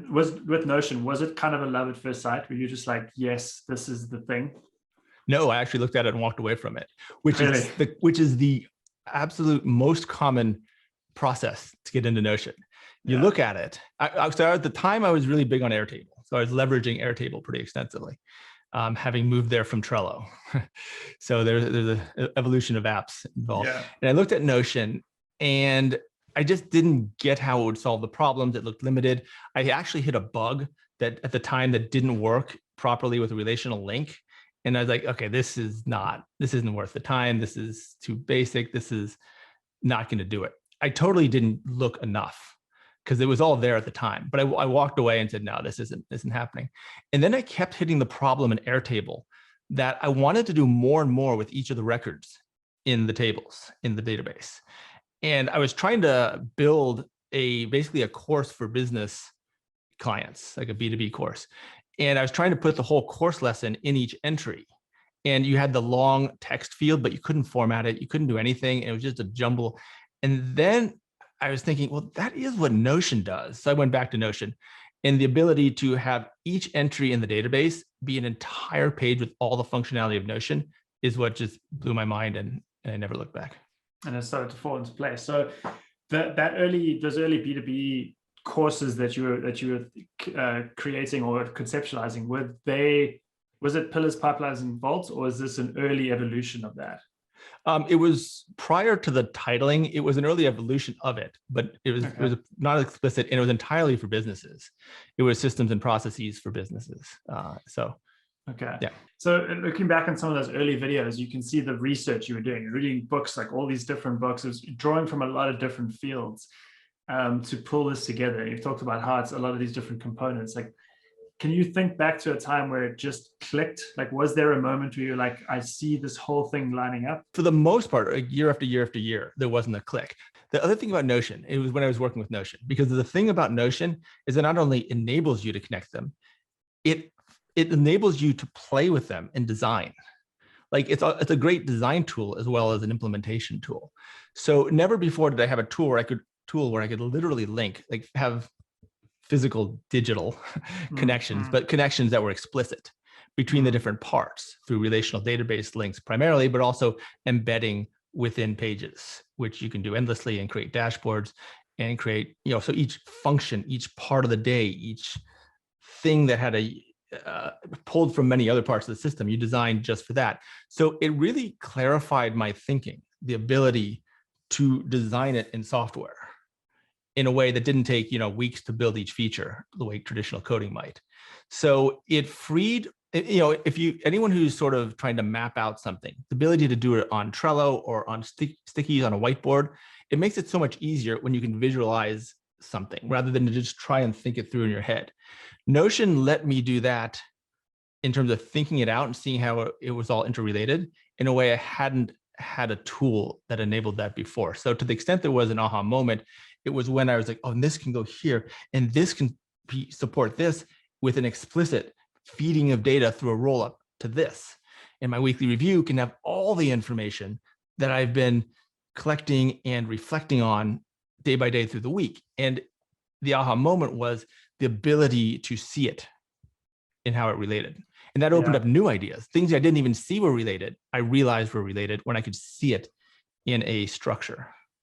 was with Notion, was it kind of a love at first sight? Were you just like, yes, this is the thing? No, I actually looked at it and walked away from it, which Really? is the absolute most common process to get into Notion. You Yeah. look at it. So at the time, I was really big on Airtable. So I was leveraging Airtable pretty extensively, having moved there from Trello. So there's an evolution of apps involved. Yeah. And I looked at Notion, and I just didn't get how it would solve the problems. It looked limited. I actually hit a bug that at the time that didn't work properly with a relational link. And I was like, okay, this isn't worth the time. This is too basic. This is not going to do it. I totally didn't look enough because it was all there at the time. But I walked away and said, no, this isn't happening. And then I kept hitting the problem in Airtable that I wanted to do more and more with each of the records in the tables, in the database. And I was trying to build basically a course for business clients, like a B2B course. And I was trying to put the whole course lesson in each entry. And you had the long text field, but you couldn't format it. You couldn't do anything. It was just a jumble. And then I was thinking, well, that is what Notion does. So I went back to Notion, and the ability to have each entry in the database be an entire page with all the functionality of Notion is what just blew my mind, and I never looked back. And it started to fall into place. So those early B2B courses that you were creating or conceptualizing, was it Pillars, Pipelines, and Vaults, or is this an early evolution of that? It was prior to the titling. It was an early evolution of it, but it was not explicit, and it was entirely for businesses. It was systems and processes for businesses. Okay. Yeah. So looking back on some of those early videos, you can see the research you were doing. You're reading books, like all these different books. It was drawing from a lot of different fields to pull this together. You've talked about how it's a lot of these different components. Like, can you think back to a time where it just clicked? Like, was there a moment where you're like, I see this whole thing lining up? For the most part, like year after year after year, there wasn't a click. The other thing about Notion, it was when I was working with Notion, because the thing about Notion is it not only enables you to connect them, it enables you to play with them and design. Like it's a great design tool as well as an implementation tool. So never before did I have a tool where I could literally link, like have physical digital connections, but connections that were explicit between the different parts through relational database links primarily, but also embedding within pages, which you can do endlessly and create dashboards and create, so each function, each part of the day, each thing that had pulled from many other parts of the system, you designed just for that. So it really clarified my thinking, the ability to design it in software in a way that didn't take, weeks to build each feature the way traditional coding might. So it freed, anyone who's sort of trying to map out something, the ability to do it on Trello or on stickies on a whiteboard, it makes it so much easier when you can visualize something rather than to just try and think it through in your head. Notion let me do that in terms of thinking it out and seeing how it was all interrelated in a way I hadn't had a tool that enabled that before. So to the extent there was an aha moment, it was when I was like, oh, and this can go here, and this can support this with an explicit feeding of data through a rollup to this. And my weekly review can have all the information that I've been collecting and reflecting on day by day through the week. And the aha moment was the ability to see it in how it related. And that opened up new ideas. Things I didn't even see were related, I realized were related when I could see it in a structure.